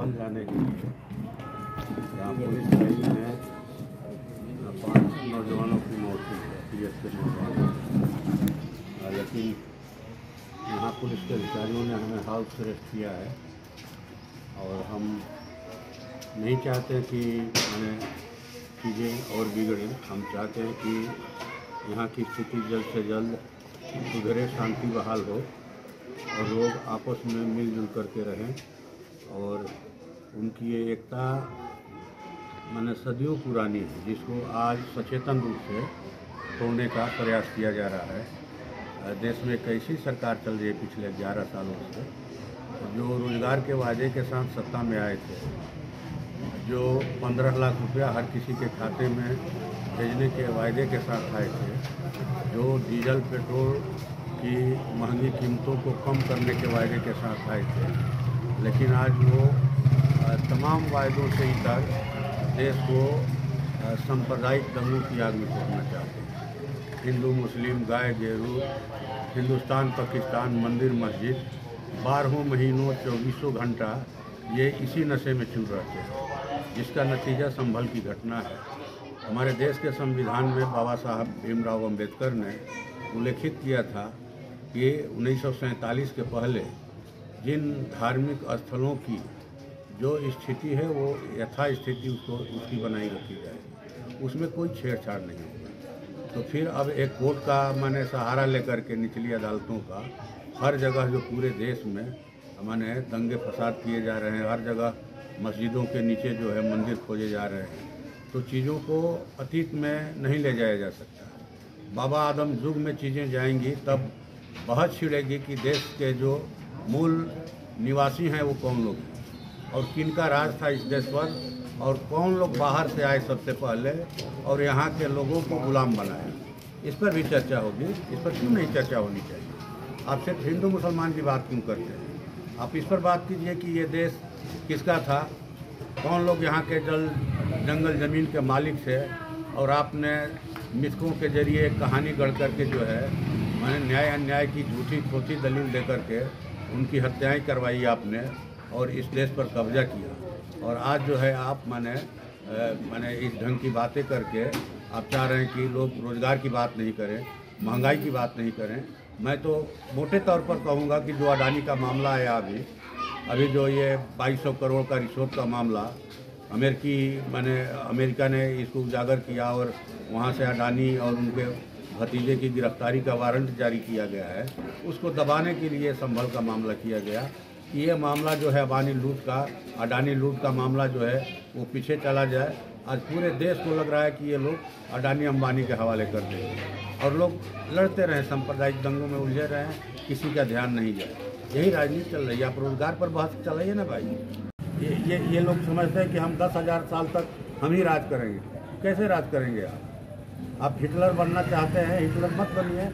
संभल जाने के लिए यहाँ पुलिस लाइन में 5 नौजवानों की मौत हुई है, पीएस के नौजवानों। लेकिन यहाँ पुलिस के अधिकारियों ने हमें हाउस अरेस्ट किया है और हम नहीं चाहते कि चीज़ें और बिगड़ें। हम चाहते हैं कि यहाँ की स्थिति जल्द से जल्द सुधरे, शांति बहाल हो और लोग आपस में मिलजुल करके रहें। और उनकी ये एकता सदियों पुरानी है, जिसको आज सचेतन रूप से तोड़ने का प्रयास किया जा रहा है। देश में एक ऐसी सरकार चल रही है पिछले 11 सालों से, जो रोजगार के वादे के साथ सत्ता में आए थे, जो 15 लाख रुपया हर किसी के खाते में भेजने के वायदे के साथ आए थे, जो डीजल पेट्रोल की महंगी कीमतों को कम करने के वायदे के साथ आए थे। लेकिन आज वो तमाम वायदों से इतर देश को सांप्रदायिक दंगों की आग में झोंकना चाहते हैं। हिंदू मुस्लिम, गाय गेरू, हिंदुस्तान पाकिस्तान, मंदिर मस्जिद, 12 महीनों 24 घंटा ये इसी नशे में चूर रहते हैं, जिसका नतीजा संभल की घटना है। हमारे देश के संविधान में बाबा साहब भीमराव अम्बेडकर ने उल्लेखित किया था कि 1947 के पहले जिन धार्मिक स्थलों की जो स्थिति है वो यथास्थिति उसकी बनाई रखी जाए, उसमें कोई छेड़छाड़ नहीं होगा। तो फिर अब एक कोर्ट का सहारा लेकर के निचली अदालतों का हर जगह जो पूरे देश में दंगे फसाद किए जा रहे हैं, हर जगह मस्जिदों के नीचे जो है मंदिर खोजे जा रहे हैं, तो चीज़ों को अतीत में नहीं ले जाया जा सकता। बाबा आदम युग में चीज़ें जाएंगी तब बहस छिड़ेगी कि देश के जो मूल निवासी हैं वो कौन लोग हैं और किनका राज था इस देश पर, और कौन लोग बाहर से आए सबसे पहले और यहाँ के लोगों को गुलाम बनाया। इस पर भी चर्चा होगी। इस पर क्यों नहीं चर्चा होनी चाहिए? आप सिर्फ हिंदू मुसलमान की बात क्यों करते हैं? आप इस पर बात कीजिए कि ये देश किसका था, कौन लोग यहाँ के जंगल ज़मीन के मालिक थे, और आपने मिथकों के जरिए कहानी गढ़ करके जो है न्याय अन्याय की झूठी खोटी दलील दे करके उनकी हत्याएं करवाई आपने और इस देश पर कब्जा किया। और आज जो है आप इस ढंग की बातें करके आप चाह रहे हैं कि लोग रोज़गार की बात नहीं करें, महंगाई की बात नहीं करें। मैं तो मोटे तौर पर कहूँगा कि जो अडानी का मामला आया अभी जो ये 2200 करोड़ का रिश्वत का मामला अमेरिका ने इसको उजागर किया और वहाँ से अडानी और उनके भतीजे की गिरफ्तारी का वारंट जारी किया गया है, उसको दबाने के लिए संभल का मामला किया गया कि ये मामला जो है अडानी लूट का मामला जो है वो पीछे चला जाए। आज पूरे देश को लग रहा है कि ये लोग अडानी अंबानी के हवाले कर देंगे और लोग लड़ते रहें, सांप्रदायिक दंगों में उलझे रहें, किसी का ध्यान नहीं जाए। यही राजनीति चल रही है। आप रोजगार पर बहस चलाइए ना भाई। ये लोग समझते हैं कि हम 10,000 साल तक हम ही राज करेंगे। कैसे राज करेंगे आप हिटलर बनना चाहते हैं, हिटलर मत बनिए।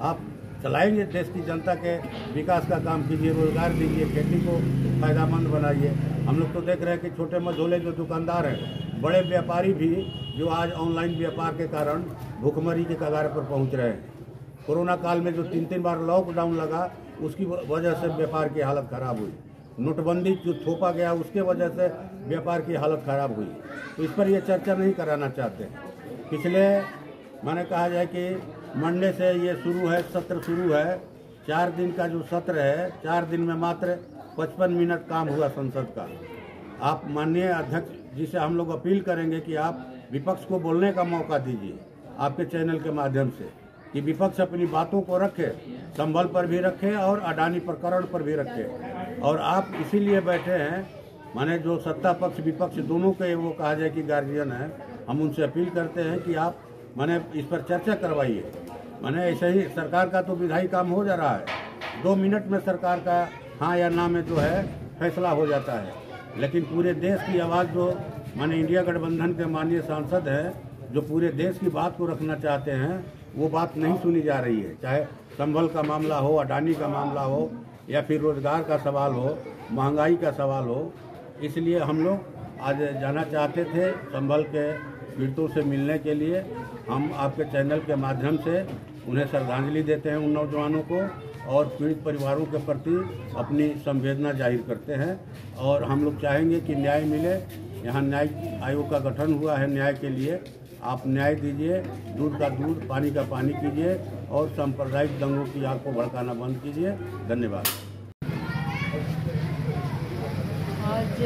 आप चलाएंगे देश की जनता के विकास का काम कीजिए, रोजगार दीजिए, खेती को फायदामंद बनाइए। हम लोग तो देख रहे हैं कि छोटे मझोले जो दुकानदार हैं, बड़े व्यापारी भी जो आज ऑनलाइन व्यापार के कारण भूखमरी के कगार पर पहुंच रहे हैं। कोरोना काल में जो 3 बार लॉकडाउन लगा, उसकी वजह से व्यापार की हालत खराब हुई। नोटबंदी जो थोपा गया उसके वजह से व्यापार की हालत खराब हुई। तो इस पर ये चर्चा नहीं कराना चाहते। पिछले कहा जाए कि मंडे से ये सत्र शुरू है। 4 दिन का जो सत्र है, 4 दिन में मात्र 55 मिनट काम हुआ संसद का। आप माननीय अध्यक्ष जी से हम लोग अपील करेंगे कि आप विपक्ष को बोलने का मौका दीजिए आपके चैनल के माध्यम से, कि विपक्ष अपनी बातों को रखे, संभल पर भी रखे और अडानी प्रकरण पर भी रखे। और आप इसीलिए बैठे हैं, जो सत्ता पक्ष विपक्ष दोनों के वो कहा जाए कि गार्जियन है, हम उनसे अपील करते हैं कि आप इस पर चर्चा करवाइए। ऐसे ही सरकार का तो विधायी काम हो जा रहा है, 2 मिनट में सरकार का हाँ या ना में जो है फैसला हो जाता है। लेकिन पूरे देश की आवाज़ जो इंडिया गठबंधन के माननीय सांसद हैं, जो पूरे देश की बात को रखना चाहते हैं, वो बात नहीं सुनी जा रही है। चाहे संभल का मामला हो, अडानी का मामला हो, या फिर रोजगार का सवाल हो, महंगाई का सवाल हो। इसलिए हम लोग आज जाना चाहते थे संभल के पीड़ितों से मिलने के लिए। हम आपके चैनल के माध्यम से उन्हें श्रद्धांजलि देते हैं, उन नौजवानों को, और पीड़ित परिवारों के प्रति अपनी संवेदना जाहिर करते हैं। और हम लोग चाहेंगे कि न्याय मिले। यहाँ न्याय आयोग का गठन हुआ है न्याय के लिए। आप न्याय दीजिए, दूध का दूध, पानी का पानी कीजिए और सांप्रदायिक दंगों की आग को भड़काना बंद कीजिए। धन्यवाद। आज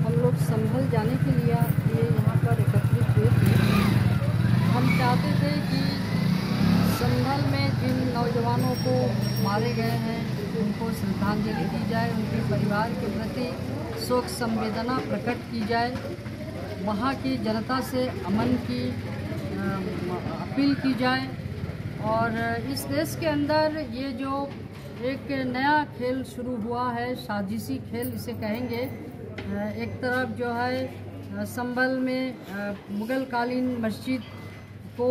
हम लोग संभल जाने के लिए यहाँ पर एकत्रित हुए थे। हम चाहते थे कि संभल में जिन नौजवानों को मारे गए हैं उनको श्रद्धांजलि दी जाए, उनके परिवार के प्रति शोक संवेदना प्रकट की जाए, वहाँ की जनता से अमन की अपील की जाए। और इस देश के अंदर ये जो एक नया खेल शुरू हुआ है, साजिशी खेल इसे कहेंगे। एक तरफ जो है संभल में मुग़ल कालीन मस्जिद को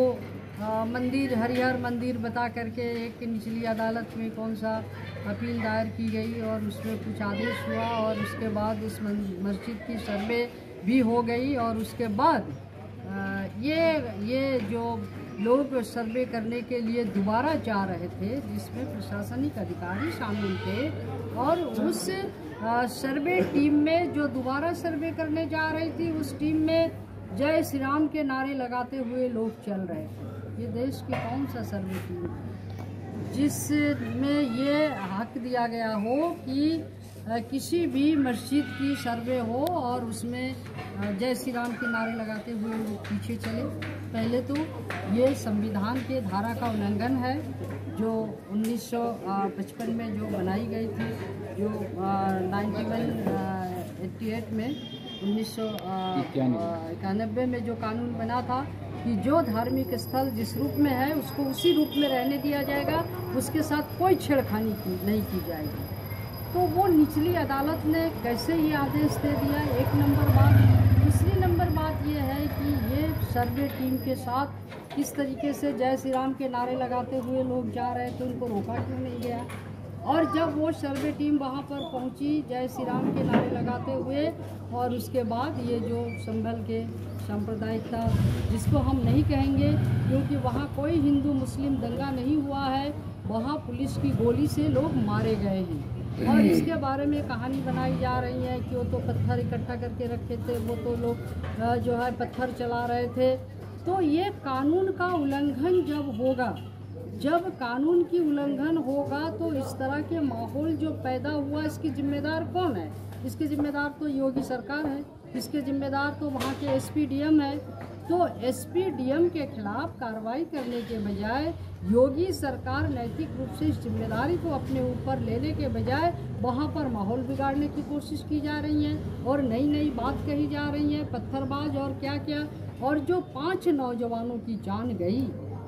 मंदिर, हरिहर मंदिर बता करके एक निचली अदालत में कौन सा अपील दायर की गई और उसमें कुछ आदेश हुआ और उसके बाद इस मस्जिद की सर्वे भी हो गई। और उसके बाद ये जो लोग सर्वे करने के लिए दोबारा जा रहे थे, जिसमें प्रशासनिक अधिकारी शामिल थे, और उस सर्वे टीम में जो दोबारा सर्वे करने जा रही थी, उस टीम में जय श्री राम के नारे लगाते हुए लोग चल रहे थे। ये देश की कौन सा सर्वे टीम जिसमें ये हक दिया गया हो कि किसी भी मस्जिद की सर्वे हो और उसमें जय श्री राम के नारे लगाते हुए लोग पीछे चले? पहले तो ये संविधान के धारा का उल्लंघन है जो 1955 में जो बनाई गई थी, जो 1988 में 1991 में जो कानून बना था कि जो धार्मिक स्थल जिस रूप में है उसको उसी रूप में रहने दिया जाएगा, उसके साथ कोई छेड़खानी नहीं की जाएगी। तो वो निचली अदालत ने कैसे ये आदेश दे दिया, एक नंबर बात। दूसरी नंबर बात ये है कि ये सर्वे टीम के साथ किस तरीके से जय श्री राम के नारे लगाते हुए लोग जा रहे थे, उनको रोका क्यों नहीं गया? और जब वो सर्वे टीम वहाँ पर पहुँची जय श्री राम के नारे लगाते हुए, और उसके बाद ये जो संभल के सांप्रदायिकता, जिसको हम नहीं कहेंगे क्योंकि वहाँ कोई हिंदू मुस्लिम दंगा नहीं हुआ है, वहाँ पुलिस की गोली से लोग मारे गए हैं। और इसके बारे में कहानी बनाई जा रही है कि वो तो पत्थर इकट्ठा करके रखे थे, वो तो लोग जो है पत्थर चला रहे थे। तो ये कानून का उल्लंघन जब होगा, जब कानून की उल्लंघन होगा तो इस तरह के माहौल जो पैदा हुआ, इसकी जिम्मेदार कौन है? इसके जिम्मेदार तो योगी सरकार है, इसके जिम्मेदार तो वहाँ के एसपीडीएम है। तो एसपीडीएम के खिलाफ कार्रवाई करने के बजाय योगी सरकार नैतिक रूप से इस जिम्मेदारी को अपने ऊपर लेने के बजाय वहाँ पर माहौल बिगाड़ने की कोशिश की जा रही है और नई नई बात कही जा रही है, पत्थरबाज और क्या क्या। और जो 5 नौजवानों की जान गई,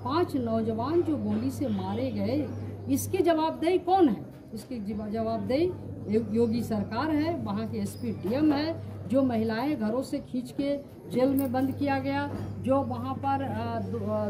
5 नौजवान जो गोली से मारे गए, इसकी जवाबदेही कौन है? इसकी जवाबदेही योगी सरकार है, वहाँ के एसपीडीएम है। जो महिलाएं घरों से खींच के जेल में बंद किया गया, जो वहाँ पर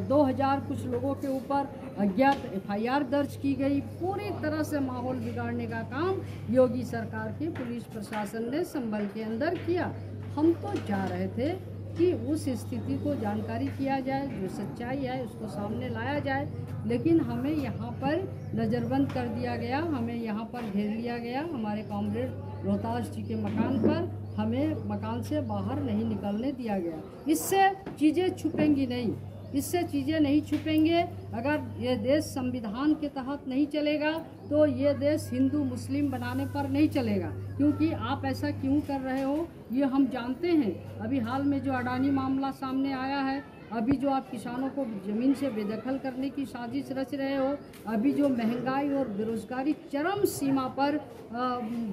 2000 कुछ लोगों के ऊपर अज्ञात एफआईआर दर्ज की गई, पूरी तरह से माहौल बिगाड़ने का काम योगी सरकार के पुलिस प्रशासन ने संभल के अंदर किया। हम तो जा रहे थे कि उस स्थिति को जानकारी किया जाए, जो सच्चाई है उसको सामने लाया जाए, लेकिन हमें यहाँ पर नज़रबंद कर दिया गया, हमें यहाँ पर घेर लिया गया। हमारे कॉमरेड रोहतास जी के मकान पर हमें मकान से बाहर नहीं निकलने दिया गया। इससे चीज़ें छुपेंगी नहीं, इससे चीज़ें नहीं छुपेंगे। अगर ये देश संविधान के तहत नहीं चलेगा तो ये देश हिंदू मुस्लिम बनाने पर नहीं चलेगा। क्योंकि आप ऐसा क्यों कर रहे हो ये हम जानते हैं। अभी हाल में जो अडानी मामला सामने आया है, अभी जो आप किसानों को ज़मीन से बेदखल करने की साजिश रच रहे हो, अभी जो महंगाई और बेरोज़गारी चरम सीमा पर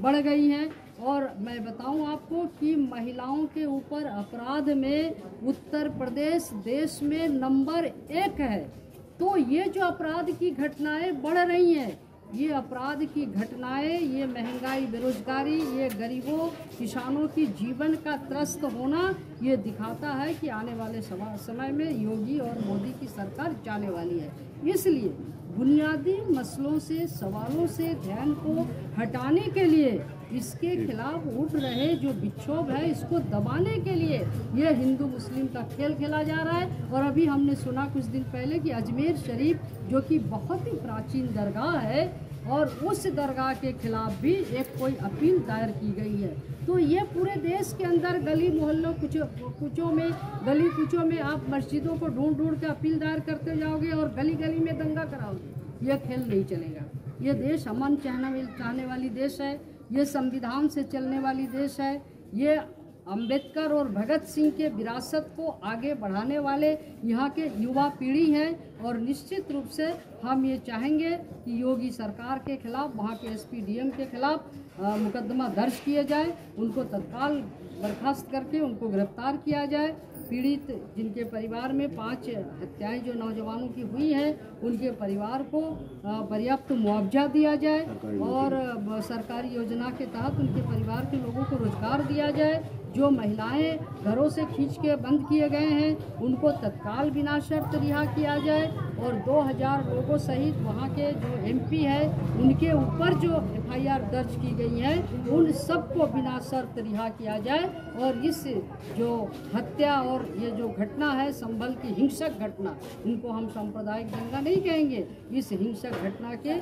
बढ़ गई हैं, और मैं बताऊं आपको कि महिलाओं के ऊपर अपराध में उत्तर प्रदेश देश में नंबर 1 है। तो ये जो अपराध की घटनाएं बढ़ रही हैं, ये अपराध की घटनाएं, ये महंगाई, बेरोजगारी, ये गरीबों किसानों की जीवन का त्रस्त होना, ये दिखाता है कि आने वाले समय में योगी और मोदी की सरकार जाने वाली है। इसलिए बुनियादी मसलों से, सवालों से ध्यान को हटाने के लिए इसके खिलाफ उठ रहे जो विक्षोभ है, इसको दबाने के लिए ये हिंदू मुस्लिम का खेल खेला जा रहा है। और अभी हमने सुना कुछ दिन पहले कि अजमेर शरीफ जो कि बहुत ही प्राचीन दरगाह है और उस दरगाह के खिलाफ भी एक कोई अपील दायर की गई है। तो ये पूरे देश के अंदर गली मोहल्लों कुचों में, गली कुचों में आप मस्जिदों को ढूंढ ढूंढ के अपील दायर करते जाओगे और गली गली में दंगा कराओगे, ये खेल नहीं चलेगा। ये देश अमन चाहने वाली देश है, ये संविधान से चलने वाली देश है, ये अंबेडकर और भगत सिंह के विरासत को आगे बढ़ाने वाले यहाँ के युवा पीढ़ी हैं। और निश्चित रूप से हम ये चाहेंगे कि योगी सरकार के खिलाफ, वहाँ के एसपी-डीएम के खिलाफ मुकदमा दर्ज किए जाए, उनको तत्काल बर्खास्त करके उनको गिरफ्तार किया जाए। पीड़ित जिनके परिवार में 5 हत्याएं जो नौजवानों की हुई हैं, उनके परिवार को पर्याप्त मुआवजा दिया जाए और सरकारी योजना के तहत उनके परिवार के लोगों को रोजगार दिया जाए। जो महिलाएं घरों से खींच के बंद किए गए हैं, उनको तत्काल बिना शर्त रिहा किया जाए और 2000 लोगों सहित वहाँ के जो एमपी है उनके ऊपर जो एफआईआर दर्ज की गई है, उन सबको बिना शर्त रिहा किया जाए। और इस जो हत्या और ये जो घटना है, संभल की हिंसक घटना, इनको हम सांप्रदायिक दंगा नहीं कहेंगे, इस हिंसक घटना के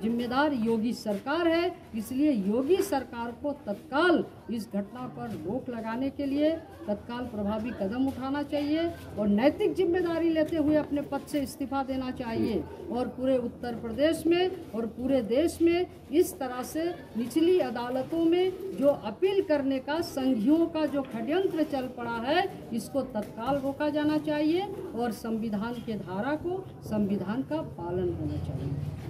जिम्मेदार योगी सरकार है। इसलिए योगी सरकार को तत्काल इस घटना पर रोक लगाने के लिए तत्काल प्रभावी कदम उठाना चाहिए और नैतिक जिम्मेदारी लेते हुए अपने पद से इस्तीफा देना चाहिए। और पूरे उत्तर प्रदेश में और पूरे देश में इस तरह से निचली अदालतों में जो अपील करने का संघियों का जो षड्यंत्र चल पड़ा है, इसको तत्काल रोका जाना चाहिए और संविधान के धारा को, संविधान का पालन होना चाहिए।